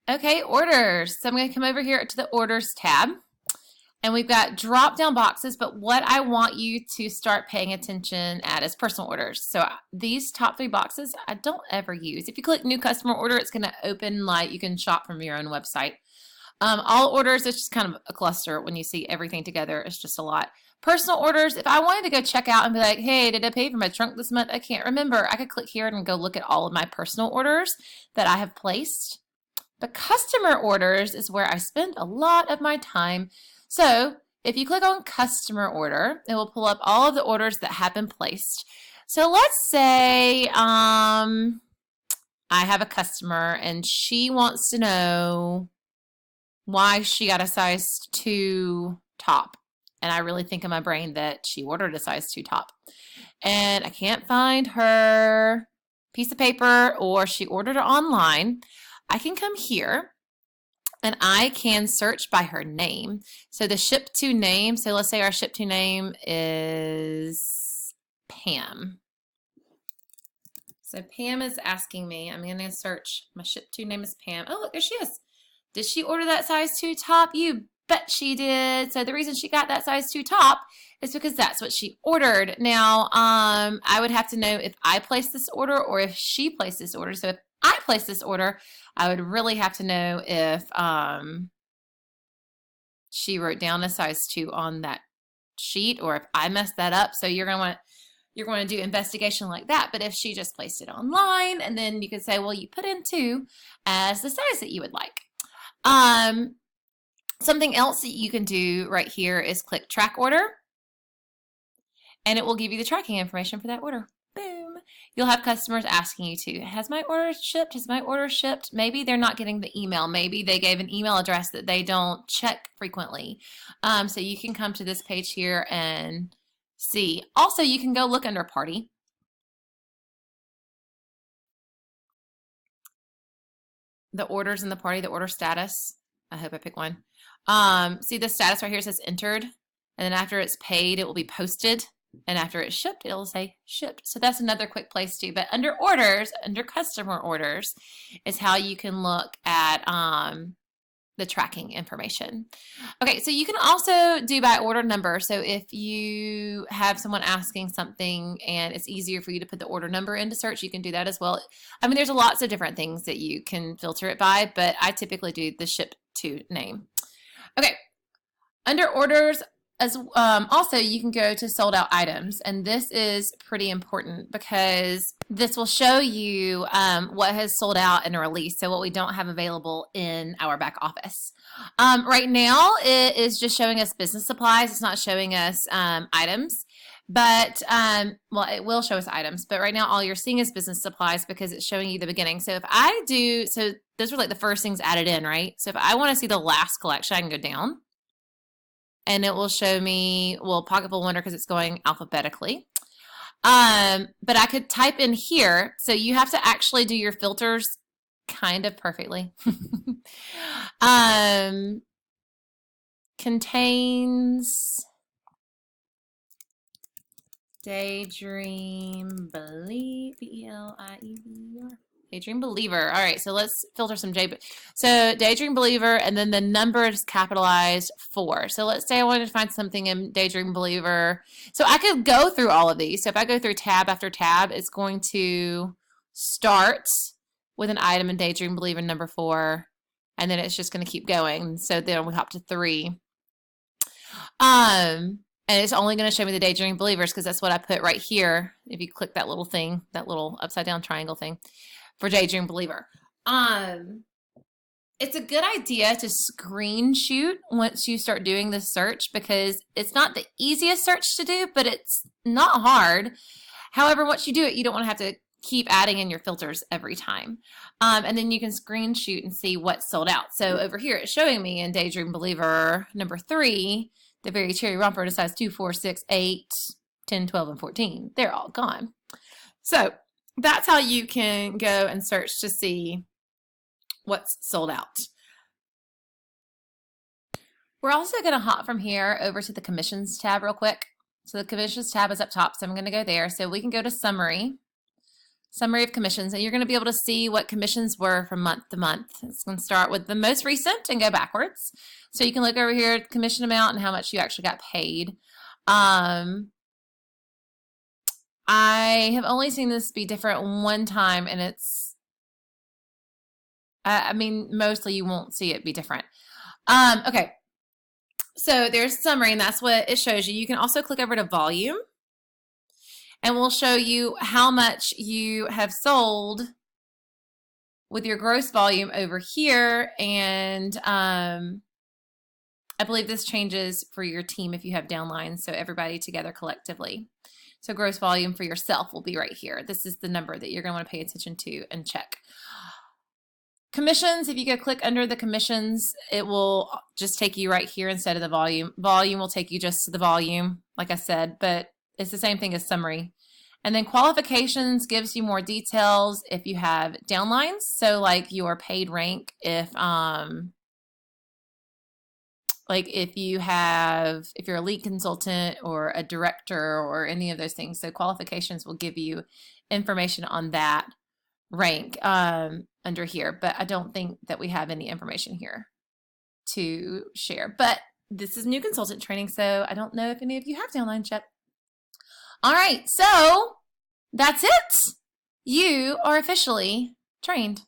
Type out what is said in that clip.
Okay, orders. So I'm going to come over here to the orders tab. And we've got drop down boxes, but what I want you to start paying attention at is personal orders. So these top 3 boxes I don't ever use. If you click new customer order, it's going to open like you can shop from your own website. All orders, it's just kind of a cluster when you see everything together. It's just a lot. Personal orders, if I wanted to go check out and be like, hey, did I pay for my trunk this month? I can't remember. I could click here and go look at all of my personal orders that I have placed. But customer orders is where I spend a lot of my time. So if you click on customer order, it will pull up all of the orders that have been placed. So let's say I have a customer and she wants to know why she got a size 2 top. And I really think in my brain that she ordered a size 2 top. And I can't find her piece of paper, or she ordered it online. I can come here and I can search by her name. So the ship to name, so let's say our ship to name is Pam. So Pam is asking me, I'm going to search, my ship to name is Pam. Oh, look, there she is. Did she order that size 2 top? You bet she did. So the reason she got that size 2 top is because that's what she ordered. Now, I would have to know if I placed this order or if she placed this order. So if I placed this order, I would really have to know if she wrote down a size 2 on that sheet, or if I messed that up. So you're going to do investigation like that. But if she just placed it online, and then you could say, well, you put in 2 as the size that you would like. Something else that you can do right here is click track order, and it will give you the tracking information for that order. Boom. You'll have customers asking you to, has my order shipped? Has my order shipped? Maybe they're not getting the email. Maybe they gave an email address that they don't check frequently. So you can come to this page here and see. Also, you can go look under party. The orders in the party, the order status. I hope I pick one. See the status right here says entered, and then after it's paid, it will be posted. And after it's shipped, it'll say shipped. So that's another quick place too. But under orders, under customer orders, is how you can look at the tracking information. Okay, so you can also do by order number. So if you have someone asking something and it's easier for you to put the order number into search, you can do that as well. I mean, there's lots of different things that you can filter it by, but I typically do the ship to name. Okay, under orders, as also you can go to sold out items, and this is pretty important because this will show you what has sold out in a release, so what we don't have available in our back office. Right now it is just showing us business supplies. It's not showing us items, but well, it will show us items, but right now all you're seeing is business supplies because it's showing you the beginning. So if I do, so those were like the first things added in, right? So if I want to see the last collection, I can go down and it will show me, well, Pocketful Wonder because it's going alphabetically. But I could type in here, so you have to actually do your filters kind of perfectly. Contains Daydream Believer, B-E-L-I-E-V-E-R. Daydream Believer. All right, so let's filter some So Daydream Believer, and then the number is capitalized 4. So let's say I wanted to find something in Daydream Believer. So I could go through all of these. So if I go through tab after tab, it's going to start with an item in Daydream Believer number 4, and then it's just going to keep going. So then we hop to 3. And it's only going to show me the Daydream Believers because that's what I put right here. If you click that little thing, that little upside down triangle thing for Daydream Believer. It's a good idea to screen shoot once you start doing this search because it's not the easiest search to do, but it's not hard. However, once you do it, you don't want to have to keep adding in your filters every time. And then you can screen shoot and see what's sold out. So over here, it's showing me in Daydream Believer number 3, the Very Cherry Romper to size 2, 4, 6, 8, 10, 12, and 14. They're all gone. So that's how you can go and search to see what's sold out. We're also going to hop from here over to the Commissions tab real quick. So the Commissions tab is up top, so I'm going to go there. So we can go to Summary. Summary of commissions, and you're going to be able to see what commissions were from month to month. It's going to start with the most recent and go backwards. So you can look over here at commission amount and how much you actually got paid. I have only seen this be different one time, and it's, I mean, mostly you won't see it be different. Okay, so there's summary, and that's what it shows you. You can also click over to volume, and we'll show you how much you have sold with your gross volume over here. And I believe this changes for your team if you have downlines, so everybody together collectively. So gross volume for yourself will be right here. This is the number that you're going to want to pay attention to and check. Commissions, if you go click under the commissions, it will just take you right here instead of the volume. Volume will take you just to the volume, like I said, but it's the same thing as summary. And then qualifications gives you more details if you have downlines. So like your paid rank, if you're a lead consultant or a director or any of those things. So qualifications will give you information on that rank under here, but I don't think that we have any information here to share. But this is new consultant training, so I don't know if any of you have downlines yet. All right, so that's it. You are officially trained.